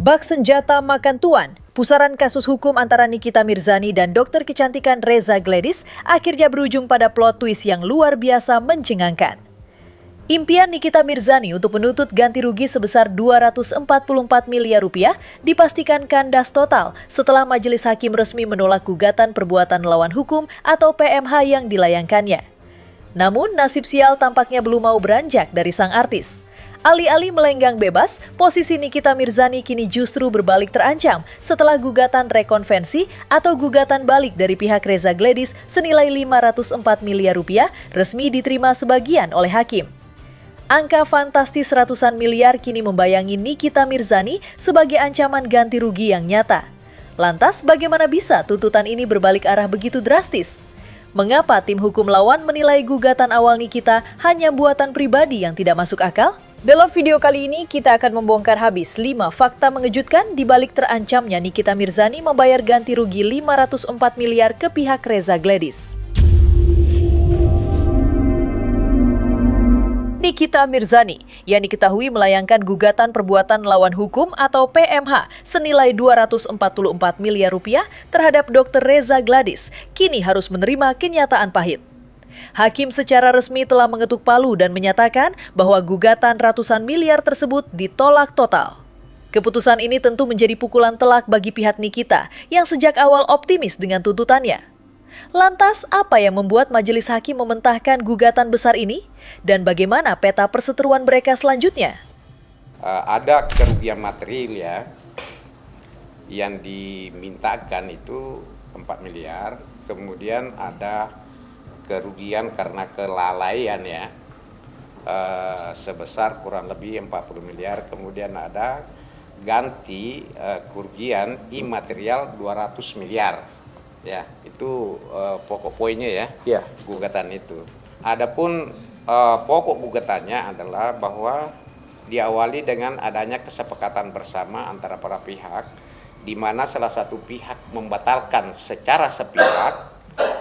Bak senjata makan tuan, pusaran kasus hukum antara Nikita Mirzani dan dokter kecantikan Reza Gladys akhirnya berujung pada plot twist yang luar biasa mencengangkan. Impian Nikita Mirzani untuk menuntut ganti rugi sebesar 244 miliar rupiah dipastikan kandas total setelah majelis hakim resmi menolak gugatan perbuatan melawan hukum atau PMH yang dilayangkannya. Namun nasib sial tampaknya belum mau beranjak dari sang artis. Alih-alih melenggang bebas, posisi Nikita Mirzani kini justru berbalik terancam setelah gugatan rekonvensi atau gugatan balik dari pihak Reza Gladys senilai 504 miliar rupiah resmi diterima sebagian oleh hakim. Angka fantastis ratusan miliar kini membayangi Nikita Mirzani sebagai ancaman ganti rugi yang nyata. Lantas bagaimana bisa tuntutan ini berbalik arah begitu drastis? Mengapa tim hukum lawan menilai gugatan awal Nikita hanya buatan pribadi yang tidak masuk akal? Dalam video kali ini, kita akan membongkar habis 5 fakta mengejutkan di balik terancamnya Nikita Mirzani membayar ganti rugi 504 miliar ke pihak Reza Gladys. Nikita Mirzani, yang diketahui melayangkan gugatan perbuatan melawan hukum atau PMH senilai 244 miliar rupiah terhadap Dr. Reza Gladys, kini harus menerima kenyataan pahit. Hakim secara resmi telah mengetuk palu dan menyatakan bahwa gugatan ratusan miliar tersebut ditolak total. Keputusan ini tentu menjadi pukulan telak bagi pihak Nikita yang sejak awal optimis dengan tuntutannya. Lantas, apa yang membuat majelis hakim mementahkan gugatan besar ini? Dan bagaimana peta perseteruan mereka selanjutnya? Ada kerugian material ya, yang dimintakan itu 4 miliar, kemudian ada kerugian karena kelalaian ya, sebesar kurang lebih 40 miliar, kemudian ada ganti kerugian imaterial 200 miliar. Ya, itu pokok poinnya ya, gugatan itu. Adapun pokok gugatannya adalah bahwa diawali dengan adanya kesepakatan bersama antara para pihak, di mana salah satu pihak membatalkan secara sepihak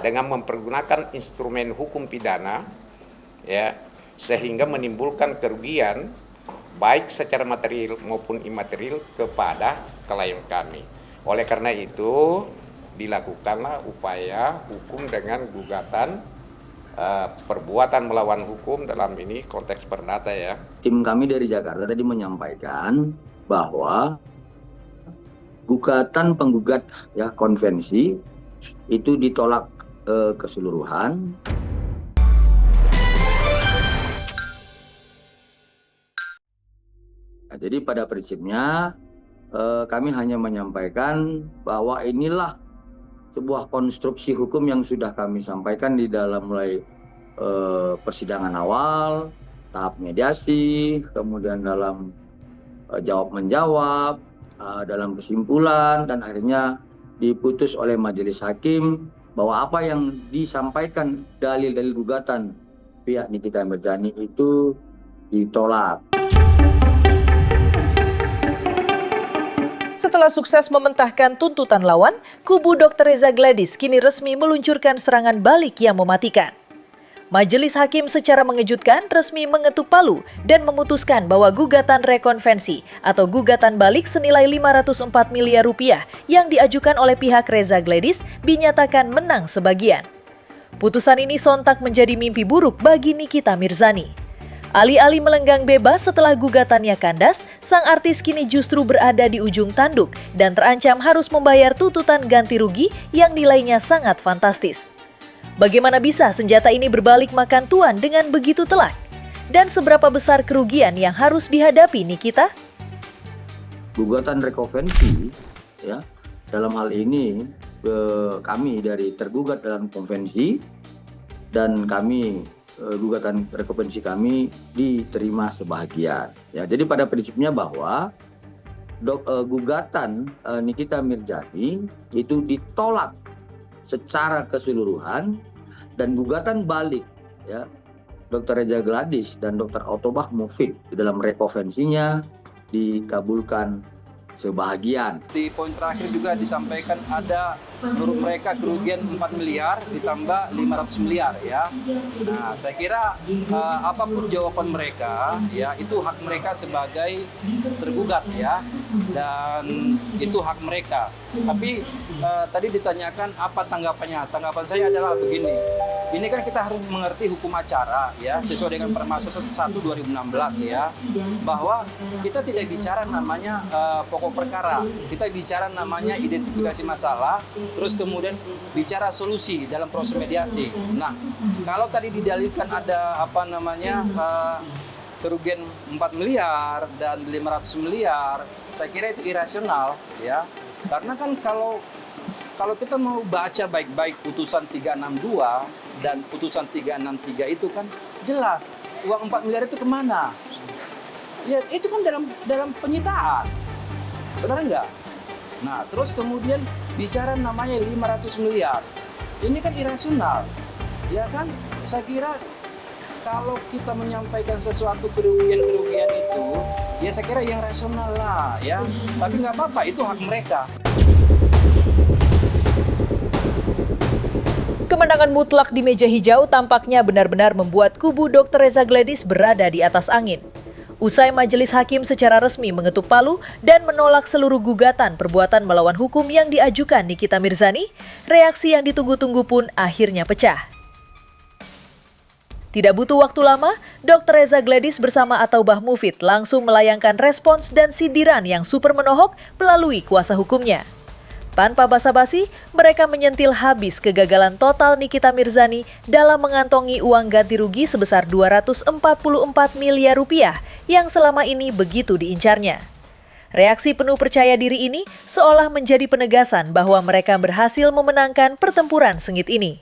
dengan mempergunakan instrumen hukum pidana, ya, sehingga menimbulkan kerugian baik secara material maupun imaterial kepada klien kami. Oleh karena itu, dilakukanlah upaya hukum dengan gugatan perbuatan melawan hukum, dalam ini konteks perdata ya. Tim kami dari Jakarta tadi menyampaikan bahwa gugatan penggugat ya konvensi itu ditolak keseluruhan. Nah, jadi pada prinsipnya kami hanya menyampaikan bahwa inilah sebuah konstruksi hukum yang sudah kami sampaikan di dalam mulai persidangan awal, tahap mediasi, kemudian dalam jawab-menjawab, dalam kesimpulan, dan akhirnya diputus oleh majelis hakim bahwa apa yang disampaikan dalil-dalil gugatan pihak Nikita Mirzani itu ditolak. Setelah sukses mementahkan tuntutan lawan, kubu Dr. Reza Gladys kini resmi meluncurkan serangan balik yang mematikan. Majelis hakim secara mengejutkan resmi mengetuk palu dan memutuskan bahwa gugatan rekonvensi atau gugatan balik senilai 504 miliar rupiah yang diajukan oleh pihak Reza Gladys dinyatakan menang sebagian. Putusan ini sontak menjadi mimpi buruk bagi Nikita Mirzani. Alih-alih melenggang bebas setelah gugatannya kandas, sang artis kini justru berada di ujung tanduk dan terancam harus membayar tuntutan ganti rugi yang nilainya sangat fantastis. Bagaimana bisa senjata ini berbalik makan tuan dengan begitu telak? Dan seberapa besar kerugian yang harus dihadapi Nikita? Gugatan rekonvensi, ya, dalam hal ini kami dari tergugat dalam konvensi dan kami gugatan rekonvensi kami diterima sebagian. Ya, jadi pada prinsipnya bahwa gugatan Nikita Mirzani itu ditolak secara keseluruhan dan gugatan balik ya Dr. Reza Gladys dan Dr. Otobah Mufid di dalam rekonvensinya dikabulkan sebagian. Di poin terakhir juga disampaikan ada menurut mereka kerugian 4 miliar ditambah 500 miliar ya. Nah, saya kira apapun jawaban mereka ya itu hak mereka sebagai tergugat ya, dan itu hak mereka. Tapi tadi ditanyakan apa tanggapannya. Tanggapan saya adalah begini. Ini kan kita harus mengerti hukum acara ya, sesuai dengan Perma 1 2016 ya, bahwa kita tidak bicara namanya pokok perkara. Kita bicara namanya identifikasi masalah, terus kemudian bicara solusi dalam proses mediasi. Nah, kalau tadi didalilkan ada kerugian 4 miliar dan 500 miliar, saya kira itu irasional ya. Karena kan kalau kita mau baca baik-baik putusan 362 dan putusan 363 itu kan jelas uang 4 miliar itu kemana? Ya itu kan dalam penyitaan, benar enggak? Nah terus kemudian bicara namanya 500 miliar, ini kan irasional, ya kan? Saya kira kalau kita menyampaikan sesuatu kerugian itu, ya saya kira yang rasional lah ya. Tapi nggak apa-apa, itu hak mereka. Kemenangan mutlak di meja hijau tampaknya benar-benar membuat kubu Dr. Reza Gladys berada di atas angin. Usai majelis hakim secara resmi mengetuk palu dan menolak seluruh gugatan perbuatan melawan hukum yang diajukan Nikita Mirzani, reaksi yang ditunggu-tunggu pun akhirnya pecah. Tidak butuh waktu lama, Dr. Reza Gladys bersama Ataubah Mufid langsung melayangkan respons dan sindiran yang super menohok melalui kuasa hukumnya. Tanpa basa-basi, mereka menyentil habis kegagalan total Nikita Mirzani dalam mengantongi uang ganti rugi sebesar 244 miliar rupiah yang selama ini begitu diincarnya. Reaksi penuh percaya diri ini seolah menjadi penegasan bahwa mereka berhasil memenangkan pertempuran sengit ini.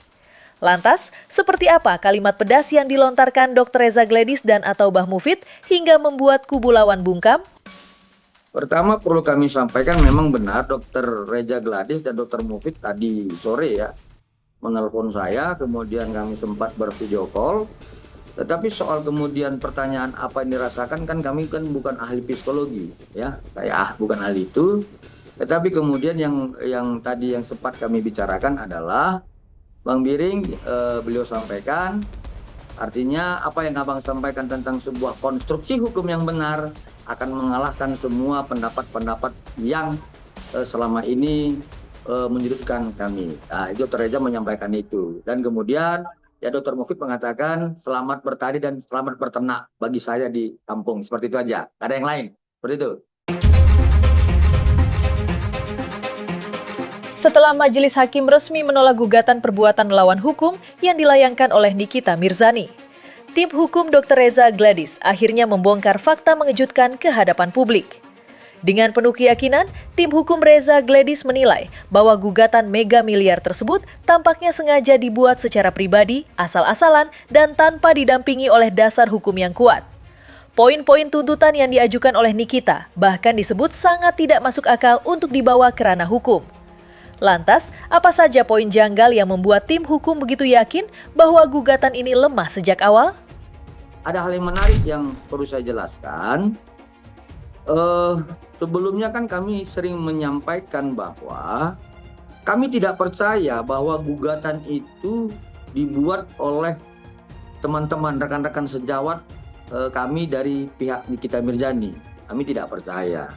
Lantas, seperti apa kalimat pedas yang dilontarkan Dr. Reza Gladys dan Ataubah Mufid hingga membuat kubu lawan bungkam? Pertama perlu kami sampaikan memang benar Dr. Reza Gladys dan Dr. Mufid tadi sore ya menelpon saya, kemudian kami sempat bervideo call. Tetapi soal kemudian pertanyaan apa yang dirasakan kan kami kan bukan ahli psikologi ya, saya bukan ahli itu. Tetapi kemudian yang tadi yang sempat kami bicarakan adalah Bang Biring, beliau sampaikan artinya apa yang Abang sampaikan tentang sebuah konstruksi hukum yang benar akan mengalahkan semua pendapat-pendapat yang selama ini menyudutkan kami. Nah, itu Dr. Reza menyampaikan itu. Dan kemudian ya Dr. Mufid mengatakan selamat bertani dan selamat berternak bagi saya di kampung. Seperti itu aja. Gak ada yang lain. Seperti itu. Setelah majelis hakim resmi menolak gugatan perbuatan melawan hukum yang dilayangkan oleh Nikita Mirzani, tim hukum Dr. Reza Gladys akhirnya membongkar fakta mengejutkan ke hadapan publik. Dengan penuh keyakinan, tim hukum Reza Gladys menilai bahwa gugatan mega miliar tersebut tampaknya sengaja dibuat secara pribadi, asal-asalan, dan tanpa didampingi oleh dasar hukum yang kuat. Poin-poin tuntutan yang diajukan oleh Nikita bahkan disebut sangat tidak masuk akal untuk dibawa ke ranah hukum. Lantas, apa saja poin janggal yang membuat tim hukum begitu yakin bahwa gugatan ini lemah sejak awal? Ada hal yang menarik yang perlu saya jelaskan. Sebelumnya kan kami sering menyampaikan bahwa kami tidak percaya bahwa gugatan itu dibuat oleh teman-teman rekan-rekan sejawat kami dari pihak Nikita Mirzani. Kami tidak percaya.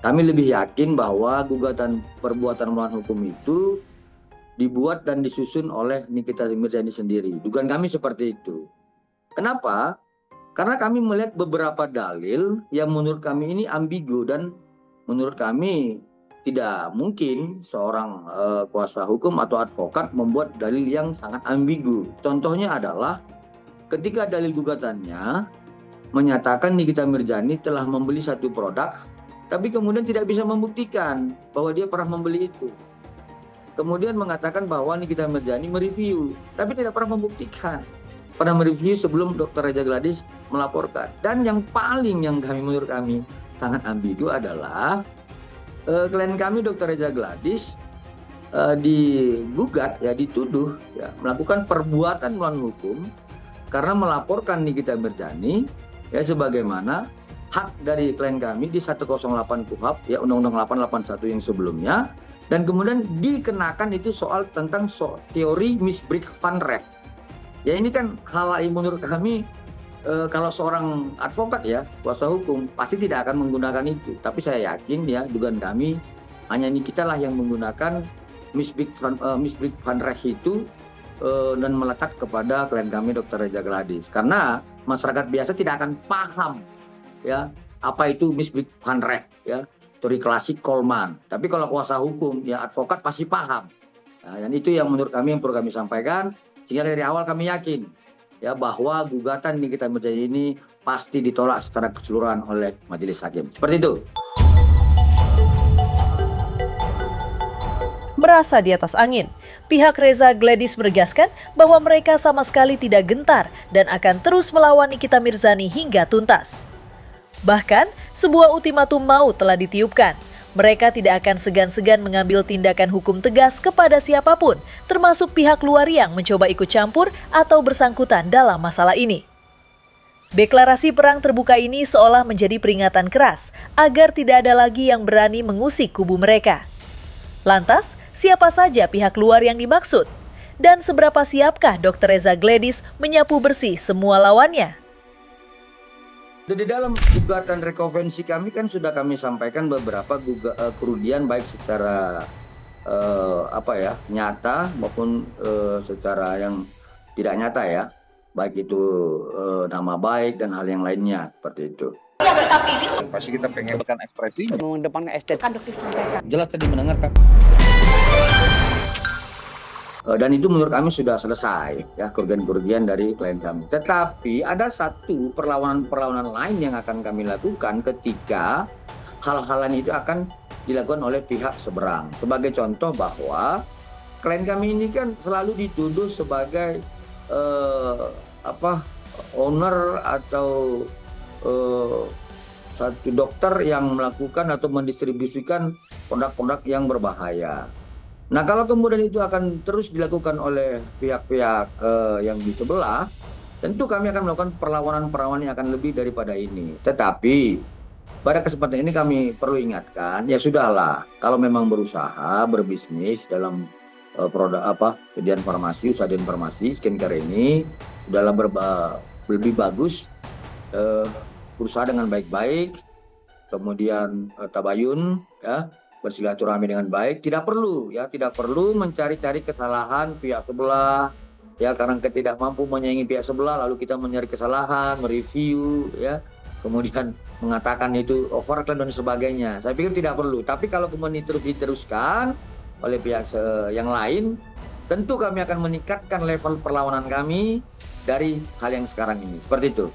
Kami lebih yakin bahwa gugatan perbuatan melawan hukum itu dibuat dan disusun oleh Nikita Mirzani sendiri. Dugaan kami seperti itu. Kenapa? Karena kami melihat beberapa dalil yang menurut kami ini ambigu dan menurut kami tidak mungkin seorang kuasa hukum atau advokat membuat dalil yang sangat ambigu. Contohnya adalah ketika dalil gugatannya menyatakan Nikita Mirzani telah membeli satu produk tapi kemudian tidak bisa membuktikan bahwa dia pernah membeli itu. Kemudian mengatakan bahwa Nikita Mirzani mereview, tapi tidak pernah membuktikan. Pernah mereview sebelum Dr. Reza Gladys melaporkan. Dan yang menurut kami sangat ambigu adalah klien kami Dr. Reza Gladys digugat, ya dituduh ya, melakukan perbuatan melawan hukum karena melaporkan Nikita Mirzani ya sebagaimana hak dari klien kami di 108 KUHP ya Undang-Undang 881 yang sebelumnya Dan kemudian dikenakan itu soal tentang teori misbreak Van Recht. Ya ini kan hal yang menurut kami kalau seorang advokat ya, kuasa hukum pasti tidak akan menggunakan itu. Tapi saya yakin ya, dugaan kami hanya ini kita lah yang menggunakan misbreak Van Recht itu dan melekat kepada klien kami Dr. Reza Gladys. Karena masyarakat biasa tidak akan paham ya apa itu misbreak Van Recht ya. Teori klasik Coleman. Tapi kalau kuasa hukum, ya advokat pasti paham. Nah, dan itu yang menurut kami yang perlu kami sampaikan. Sehingga dari awal kami yakin ya bahwa gugatan Nikita Mirzani ini pasti ditolak secara keseluruhan oleh majelis hakim. Seperti itu. Merasa di atas angin, pihak Reza Gladys menegaskan bahwa mereka sama sekali tidak gentar dan akan terus melawan Nikita Mirzani hingga tuntas. Bahkan, sebuah ultimatum maut telah ditiupkan. Mereka tidak akan segan-segan mengambil tindakan hukum tegas kepada siapapun, termasuk pihak luar yang mencoba ikut campur atau bersangkutan dalam masalah ini. Deklarasi perang terbuka ini seolah menjadi peringatan keras agar tidak ada lagi yang berani mengusik kubu mereka. Lantas, siapa saja pihak luar yang dimaksud? Dan seberapa siapkah Dr. Reza Gladys menyapu bersih semua lawannya? Di dalam gugatan rekonvensi kami kan sudah kami sampaikan beberapa kerugian baik secara nyata maupun secara yang tidak nyata ya, baik itu nama baik dan hal yang lainnya seperti itu. Pasti kita pengen ekspresi mengedepankan estetika Jelas tadi mendengarkan. Dan itu menurut kami sudah selesai ya kerugian-kerugian dari klien kami. Tetapi ada satu perlawanan lain yang akan kami lakukan ketika hal-hal itu akan dilakukan oleh pihak seberang. Sebagai contoh bahwa klien kami ini kan selalu dituduh sebagai owner atau satu dokter yang melakukan atau mendistribusikan produk-produk yang berbahaya. Nah kalau kemudian itu akan terus dilakukan oleh pihak-pihak yang di sebelah, tentu kami akan melakukan perlawanan-perlawanan yang akan lebih daripada ini. Tetapi pada kesempatan ini kami perlu ingatkan, ya sudahlah, kalau memang berusaha berbisnis dalam produk kejadian farmasi, usaha farmasi, skincare ini, sudahlah lebih bagus berusaha dengan baik-baik, kemudian tabayun, ya. Bersilaturahmi dengan baik, tidak perlu mencari-cari kesalahan pihak sebelah ya, karena kita tidak mampu menyaingi pihak sebelah lalu kita mencari kesalahan, mereview ya, kemudian mengatakan itu overclaim dan sebagainya. Saya pikir tidak perlu. Tapi kalau kemudian itu diteruskan oleh pihak yang lain, tentu kami akan meningkatkan level perlawanan kami dari hal yang sekarang ini. Seperti itu.